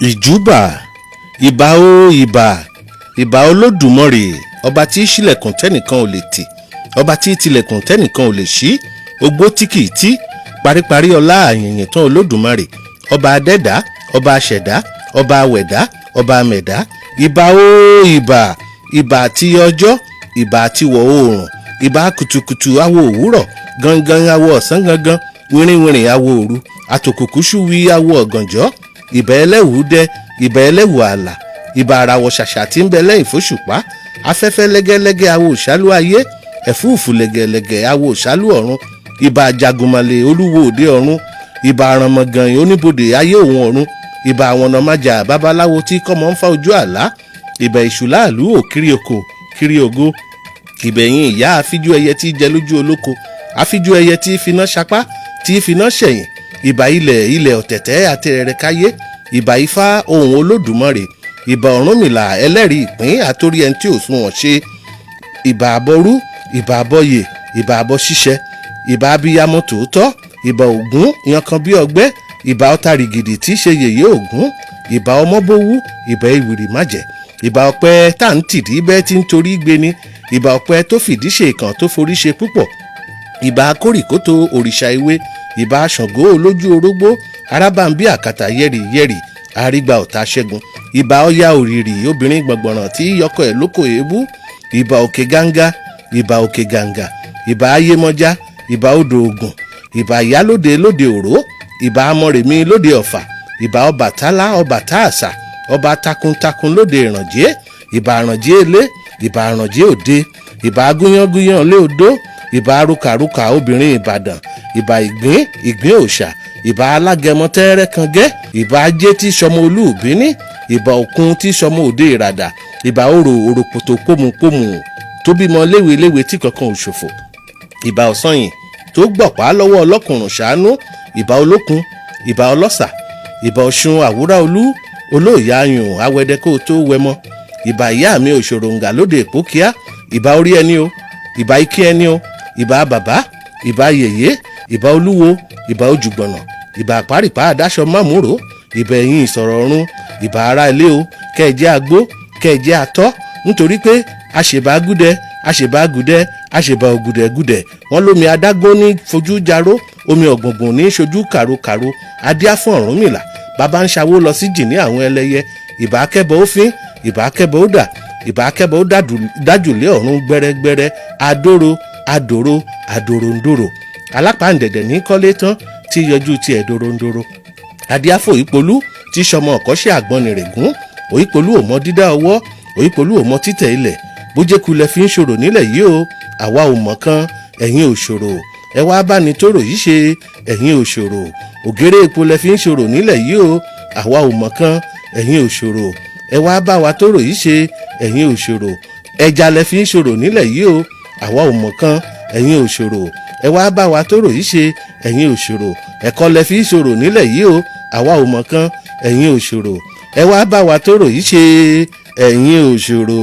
Ìjúbà ìbà o ìbà Olódùmarè ọba tí ṣílẹ̀kùn tẹ́nìkan ò lè tì ọba tí tilẹ̀kùn tẹ́nìkan ò lè ṣí ogbó tí kìí tí paríparí ọlá àyìnyìn tán Olódùmarè ọba adẹ́dá ọba aṣẹ̀dá ọba awẹ̀dá ọba amẹ̀dá ìbà o ìbà àti ọjọ́ ìbà àti wọ̀ oòrùn ìbà kùtùkùtù awo òwúrọ̀ gangan awo ọ̀sán gangan wìrìwìrì awo òru àtòkùkùṣù wí awo ọ̀gànjọ́ ìbà ẹlẹ́wù dẹ ìbà ẹlẹ́wù àlà ìbà àràwọ̀ ṣàṣà tí ń bẹ lẹ́yìn fóṣùpá afẹ́fẹ́ lẹ́gẹ́lẹ́gẹ́ awo òṣálú ayé ẹ̀fúùfù lẹ̀gẹ̀lẹ̀gẹ̀ awo òṣálú ọ̀run ìbà àjàgùnmọ̀lẹ̀ olúwo òde ọ̀run ìbà àrànmọ̀gàn oníbodè ayé òun ọ̀run ìbà àwọn ọ̀nàmájà babaláwo tí kọ́mọ ń fa ojú àlá ìbà ìṣùláàlú òkiri oko kiri ògo ìbẹ̀yìn ìyá àfíjú ẹyẹ tí jẹ lójú olóko àfíjú ẹyẹ tí finá sapá tí finá ṣẹ̀yìn ìbà ilẹ̀ ọ̀tẹ̀tẹ̀ àtẹ̀rẹ̀rẹ̀ káyé ìbà ifá ohùn Olódùmarè ìbà Ọ̀rúnmìlà ẹlẹ́rìí ìpín àtórí ẹni tí ò sunwọ̀n ṣe ìbà àbọrú ìbà àbọyè ìbà àbọ ṣíṣẹ ìbà abiyamọ tòótọ́ ìbà Ògún yankan bí ọgbẹ́ ìbà ọ̀tàrìgìdì tí ṣe yèyé Ògún ìbà ọmọbówú ìbà ìwìrì májẹ̀ ìbà ọ̀pẹ tá à ń tìdí bẹ́ẹ̀ tí ń torí gbéni ìbà ọ̀pẹ tó fìdí ṣe ìkàn tó forí ṣe púpọ̀ ìbà akórìkótó òrìṣà ewé ìbà Ṣàngó olójú orógbó arábàmbí àkàtà yẹ̀rì àrígbà ọ̀tá ṣẹ́gun ìbà ọya òrìrì obìnrin gbọ̀ngbọ̀ràn tí yọkọ ẹ̀ lóko èébú ìbà òkè gánga ìbà ayémọjá ìbà odò ògùn ìbà ìyálóde lóde òró ìbà amọ̀rèmí lóde ọ̀fà ìbà ọbàtálá ọbàtáàsà ọba takuntakun lóde ìrànjẹ́ ìbà àrànjẹ́ ilé ìbà àrànjẹ́ òde ìbà agúnyángúnyán lé odó ìbà arúkàrúkà obìnrin ìbàdàn ìbà ìgbín òòṣà ìbà alágẹmọ tẹ́rẹ́ kan gẹ́ ìbà ajé tí sọmọ olúùbíní ìbà òkun tí sọmọ òde ìràdà ìbà òròpòtò pòmùpòmù tó bímọ léweléwe tí kankan ò ṣòfò ìbà ọ̀sanyìn tó gbọ̀pá lọ́wọ́ ọlọ́kùnrùn ṣàánú ìbà olókun ìbà ọlọ́sà ìbà ọ̀ṣun àwúrà olú olóòyà ayùn awẹ́dẹ kó tó wẹmọ ìbà ìyá mi òṣòròǹgà lóde ìpókíá ìbà orí ẹni o ìbà ikí ẹni o ìbà bàbá ìbà yèyé ìbà olúwo ìbà ojúgbọ̀nà ìbà àpárìpá àdáṣọ mámúrò ìbà ẹ̀yìn ìsọ̀rọ̀ ọ̀run ìbà ará ilé o kẹ́ẹ̀jẹ́ agbó kẹ́ẹ̀jẹ́ atọ́ nítorí pé àṣebàgúdẹ àṣebà ògùdẹ̀gùdẹ̀ wọ́n lómi adágún ní fojú jaró omi ọ̀gbùngbùn ní ṣojú kàrokàro adíá fún Ọ̀rúnmìlà bàbá ń ṣàwó lọ sí jì ní àwọn ẹlẹ́yẹ ìbà akẹ́bọ̀ ó fín ìbà akẹ́bọ̀ ó dà ìbà akẹ́bọ̀ ó dájùlé ọ̀run gbẹ́rẹ́gbẹ́rẹ́ adòròndòrò alápàǹdẹ̀dẹ̀ ní kọ́lé tán tí yọjú ti ẹ̀dòròndòrò adíáfò ìpolú tí sọmọ ọ̀kọ́ṣẹ́ àgbọnnìrègún òyìnpolú òmọ dídá ọwọ́ òyìnpolú òmọ títẹ̀ ilẹ̀ bójékulẹ̀ fi ń ṣòro nílẹ̀ yìí o àwa ò mọ̀ kan ẹ̀yin ò ṣòro ẹ wá bá ní tóró yìí ṣe ẹ̀yin ò ṣòro ògèrè epo lẹ fi ń ṣòro nílẹ̀ yìí o àwa ò mọ̀ kan ẹ̀yin ò ṣòro ẹ wá bá wa tóró yìí ṣe ẹ̀yin ò ṣòro ẹja lẹ fi ń ṣòro nílẹ̀ yìí o àwa ò mọ̀ kan ẹ̀yin ò ṣòro ẹ wá bá wa tóró yìí ṣe ẹ̀yin ò ṣòro ẹ̀kọ́ lẹ fi ń ṣòro nílẹ̀ yìí o àwa ò mọ̀ kan ẹ̀yin ò ṣòro ẹ wá bá wa tóró yìí ṣe ẹ̀yin ò ṣòro.